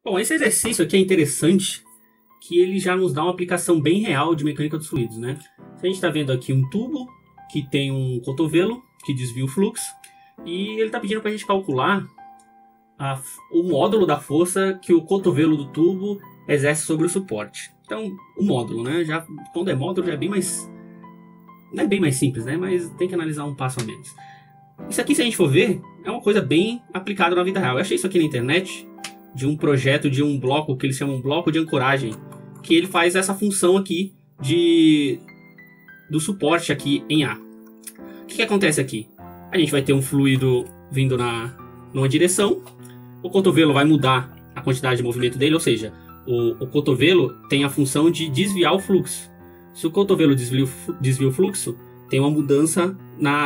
Bom, esse exercício aqui é interessante, que ele já nos dá uma aplicação bem real de mecânica dos fluidos, né? A gente está vendo aqui um tubo que tem um cotovelo que desvia o fluxo e ele está pedindo para a gente calcular o módulo da força que o cotovelo do tubo exerce sobre o suporte. Então, o módulo, né? Quando é módulo já é bem mais... Não é bem mais simples, né? Mas tem que analisar um passo a menos. Isso aqui, se a gente for ver, é uma coisa bem aplicada na vida real. Eu achei isso aqui na internet, de um projeto de um bloco que eles chamam bloco de ancoragem, que ele faz essa função aqui do suporte aqui em A. O que acontece aqui? A gente vai ter um fluido vindo numa direção, o cotovelo vai mudar a quantidade de movimento dele, ou seja, o cotovelo tem a função de desviar o fluxo. Se o cotovelo desvia o fluxo, tem uma mudança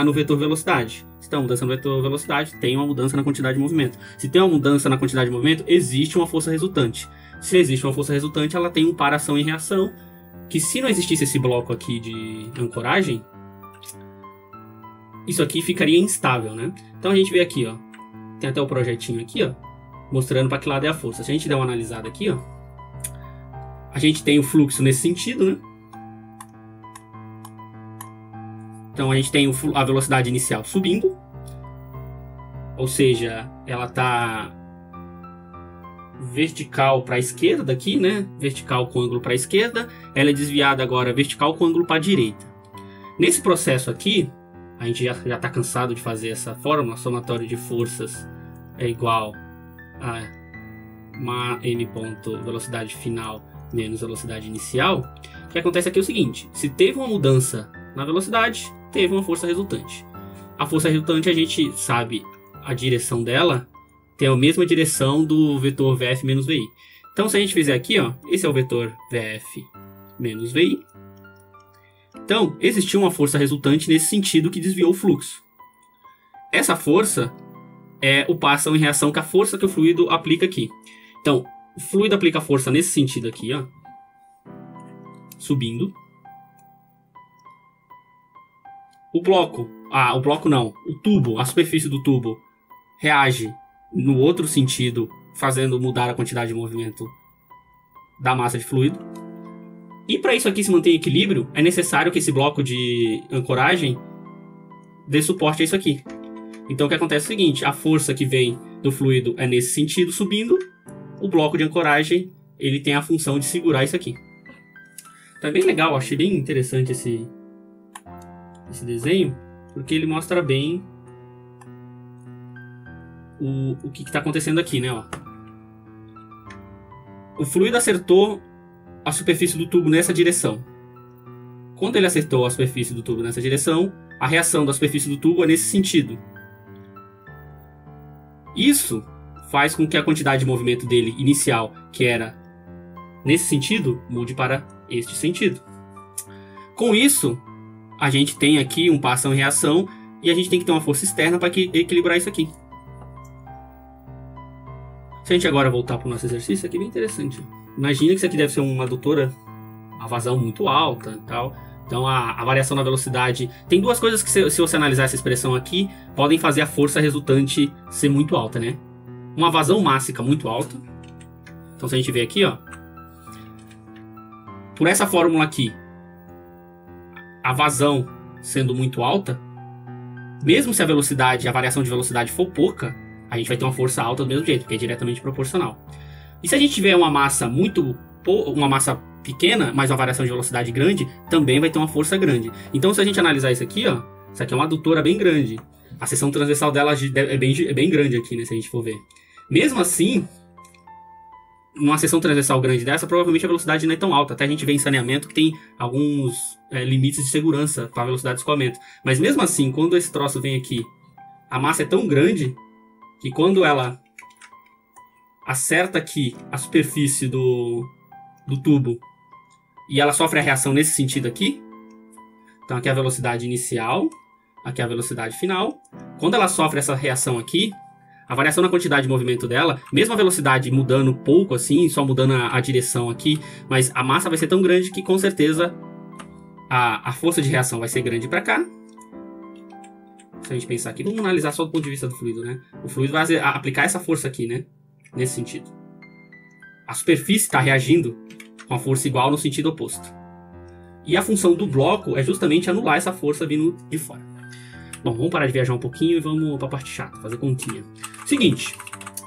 no vetor velocidade. Se tem uma mudança no vetor velocidade, tem uma mudança na quantidade de movimento. Se tem uma mudança na quantidade de movimento, existe uma força resultante. Se existe uma força resultante, ela tem um par ação e reação, que se não existisse esse bloco aqui de ancoragem, isso aqui ficaria instável, né? Então a gente vê aqui, ó, tem até o projetinho aqui, ó, mostrando para que lado é a força. Se a gente der uma analisada aqui, ó, a gente tem o fluxo nesse sentido, né? Então a gente tem a velocidade inicial subindo, ou seja, ela está vertical para a esquerda aqui, né? Vertical com ângulo para a esquerda. Ela é desviada agora vertical com ângulo para a direita. Nesse processo aqui, a gente já está cansado de fazer essa fórmula. Somatório de forças é igual a m ponto velocidade final menos velocidade inicial. O que acontece aqui é o seguinte: se teve uma mudança na velocidade, teve uma força resultante. A força resultante, a gente sabe a direção dela, tem a mesma direção do vetor VF menos VI. Então, se a gente fizer aqui, ó, esse é o vetor VF menos VI. Então, existiu uma força resultante nesse sentido que desviou o fluxo. Essa força é o par ação e reação, que a força que o fluido aplica aqui. Então, o fluido aplica força nesse sentido aqui, ó, subindo. O tubo, a superfície do tubo reage no outro sentido, fazendo mudar a quantidade de movimento da massa de fluido. E para isso aqui se manter em equilíbrio, é necessário que esse bloco de ancoragem dê suporte a isso aqui. Então o que acontece é o seguinte: a força que vem do fluido é nesse sentido, subindo. O bloco de ancoragem, ele tem a função de segurar isso aqui. Então é bem legal, achei bem interessante esse desenho, porque ele mostra bem o que está acontecendo aqui, né? Ó. O fluido acertou a superfície do tubo nessa direção. Quando ele acertou a superfície do tubo nessa direção, a reação da superfície do tubo é nesse sentido. Isso faz com que a quantidade de movimento dele inicial, que era nesse sentido, mude para este sentido. Com isso, a gente tem aqui um par ação e reação, e a gente tem que ter uma força externa para equilibrar isso aqui. Se a gente agora voltar para o nosso exercício, aqui é bem interessante. Imagina que isso aqui deve ser uma adutora, uma vazão muito alta e tal. Então a variação na velocidade... Tem duas coisas que, se você analisar essa expressão aqui, podem fazer a força resultante ser muito alta, né? Uma vazão mássica muito alta. Então se a gente vê aqui, ó, por essa fórmula aqui, a vazão sendo muito alta, mesmo se a variação de velocidade for pouca, a gente vai ter uma força alta do mesmo jeito, porque é diretamente proporcional. E se a gente tiver uma massa pequena, mas uma variação de velocidade grande, também vai ter uma força grande. Então, se a gente analisar isso aqui, ó, isso aqui é uma adutora bem grande. A seção transversal dela é bem grande aqui, né, se a gente for ver. Mesmo assim, numa seção transversal grande dessa, provavelmente a velocidade não é tão alta. Até a gente vê em saneamento que tem alguns limites de segurança para a velocidade de escoamento. Mas mesmo assim, quando esse troço vem aqui, a massa é tão grande que quando ela acerta aqui a superfície do tubo e ela sofre a reação nesse sentido aqui, então aqui é a velocidade inicial, aqui é a velocidade final. Quando ela sofre essa reação aqui, a variação na quantidade de movimento dela, mesmo a velocidade mudando pouco assim, só mudando a direção aqui, mas a massa vai ser tão grande que com certeza a força de reação vai ser grande para cá. Se a gente pensar aqui, vamos analisar só do ponto de vista do fluido, né? O fluido vai aplicar essa força aqui, né? Nesse sentido. a superfície está reagindo com a força igual no sentido oposto. E a função do bloco é justamente anular essa força vindo de fora. Bom, vamos parar de viajar um pouquinho e vamos para a parte chata, fazer continha. Seguinte,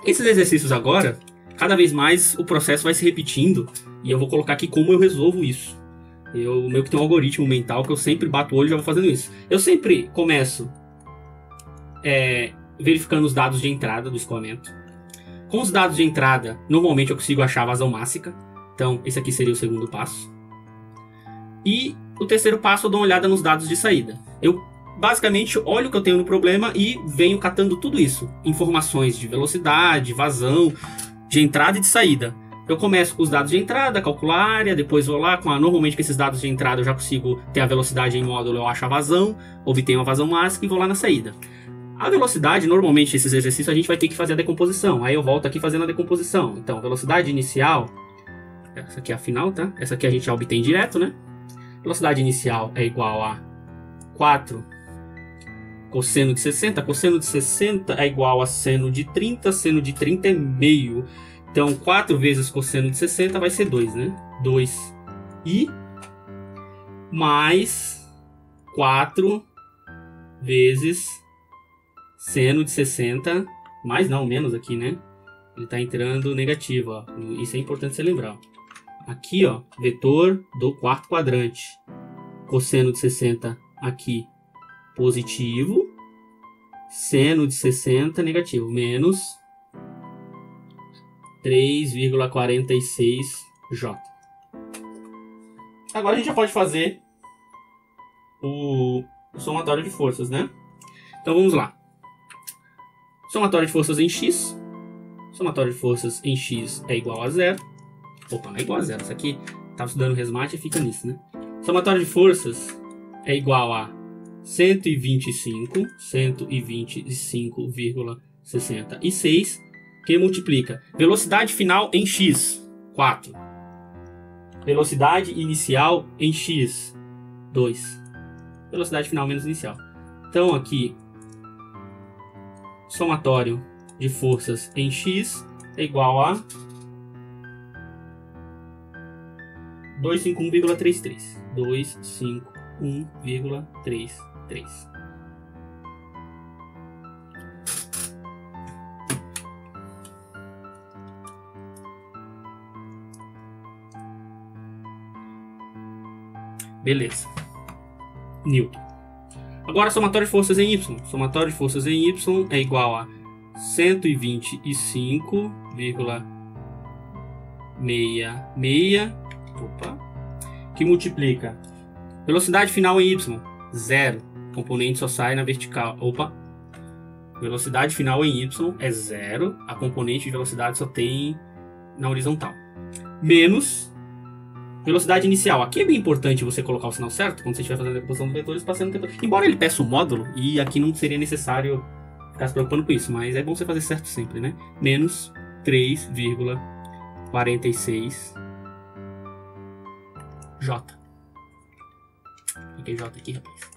esses exercícios agora, cada vez mais o processo vai se repetindo e eu vou colocar aqui como eu resolvo isso. Eu meio que tenho um algoritmo mental que eu sempre bato o olho e já vou fazendo isso. Eu sempre começo verificando os dados de entrada do escoamento. Com os dados de entrada, normalmente eu consigo achar a vazão mássica. Então, esse aqui seria o segundo passo. E o terceiro passo eu dou uma olhada nos dados de saída. Eu basicamente olho o que eu tenho no problema e venho catando tudo isso. Informações de velocidade, vazão, de entrada e de saída. Eu começo com os dados de entrada, calculo a área, depois vou lá, normalmente com esses dados de entrada eu já consigo ter a velocidade em módulo, eu acho a vazão, obtenho a vazão máxima e vou lá na saída. A velocidade, normalmente esses exercícios a gente vai ter que fazer a decomposição, aí eu volto aqui fazendo a decomposição. Então, velocidade inicial, essa aqui é a final, tá? Essa aqui a gente já obtém direto, né? Velocidade inicial é igual a 4 cosseno de 60. Cosseno de 60 é igual a seno de 30. Seno de 30 é meio. Então, 4 vezes cosseno de 60 vai ser 2, né? 2i mais 4 vezes seno de 60. Mais não, menos aqui, né? Ele está entrando negativo, ó. Isso é importante você lembrar. Aqui, ó, vetor do quarto quadrante. Cosseno de 60 aqui, positivo. Seno de 60, negativo. Menos 3,46J. Agora a gente já pode fazer o somatório de forças, né? Então vamos lá. Somatório de forças em X. Somatório de forças em X é igual a 0. Opa, não é igual a 0. Isso aqui estava estudando resmate e fica nisso, né? Somatório de forças é igual a 125,66, que multiplica velocidade final em X, 4. Velocidade inicial em X, 2. Velocidade final menos inicial. Então aqui, somatório de forças em X é igual a 251,33. 251,33. Beleza. Newton. Agora, somatório de forças em Y. Somatório de forças em Y é igual a 125,66, que multiplica velocidade final em Y, 0. Componente só sai na vertical. Velocidade final em Y é 0. A componente de velocidade só tem na horizontal. Menos velocidade inicial. Aqui é bem importante você colocar o sinal certo quando você estiver fazendo a decomposição dos vetores, passando o vetor. Embora ele peça o módulo, e aqui não seria necessário ficar se preocupando com isso, mas é bom você fazer certo sempre, né? Menos 3,46 J. Fiquei J aqui, rapaz.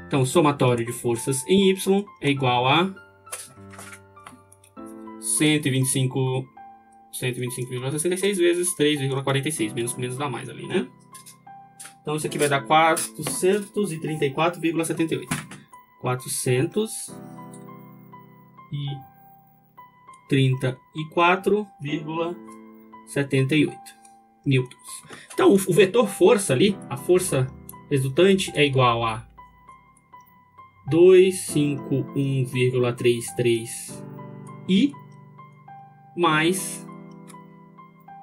Então, somatório de forças em Y é igual a 125,66 vezes 3,46. Menos com menos dá mais ali, né? Então, isso aqui vai dar 434,78. 434,78 newtons. Então, o vetor força ali, a força resultante é igual a 251,33I mais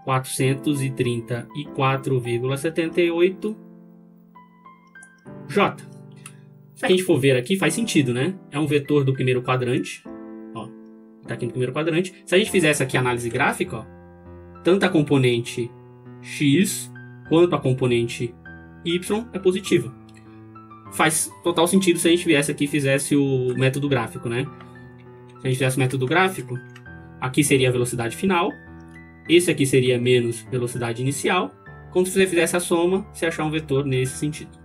434,78 J. Se a gente for ver aqui, faz sentido, né? É um vetor do primeiro quadrante. Ó, tá aqui no primeiro quadrante. Se a gente fizesse aqui a análise gráfica, ó, tanto a componente X quanto a componente Y é positiva. Faz total sentido se a gente viesse aqui e fizesse o método gráfico, né? Se a gente fizesse o método gráfico, aqui seria a velocidade final. Esse aqui seria menos velocidade inicial. Quando você fizesse a soma, você achar um vetor nesse sentido.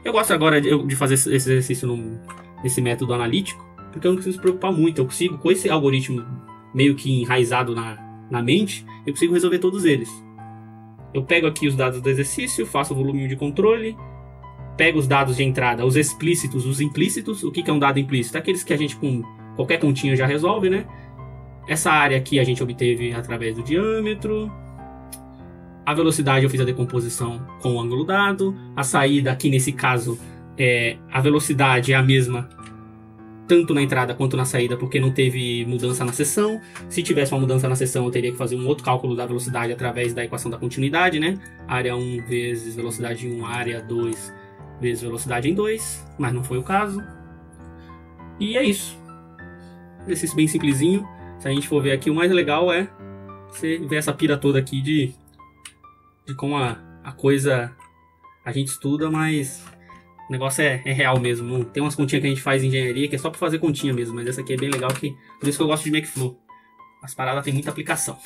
Eu gosto agora de fazer esse exercício nesse método analítico, porque eu não preciso me preocupar muito. Eu consigo, com esse algoritmo meio que enraizado na mente, eu consigo resolver todos eles. Eu pego aqui os dados do exercício, faço o volume de controle, pego os dados de entrada, os explícitos, os implícitos. O que é um dado implícito? Aqueles que a gente com qualquer continha já resolve, né? Essa área aqui a gente obteve através do diâmetro. A velocidade eu fiz a decomposição com o ângulo dado. A saída aqui nesse caso, a velocidade é a mesma tanto na entrada quanto na saída, porque não teve mudança na seção. Se tivesse uma mudança na seção, eu teria que fazer um outro cálculo da velocidade através da equação da continuidade, né? Área 1 vezes velocidade em 1, área 2 vezes velocidade em 2, mas não foi o caso. E é isso. Exercício bem simplesinho. Se a gente for ver aqui, o mais legal é você ver essa pira toda aqui de como a coisa a gente estuda, mas o negócio é real mesmo. Tem umas continhas que a gente faz em engenharia que é só pra fazer continha mesmo, mas essa aqui é bem legal, por isso que eu gosto de MacFlow. As paradas têm muita aplicação.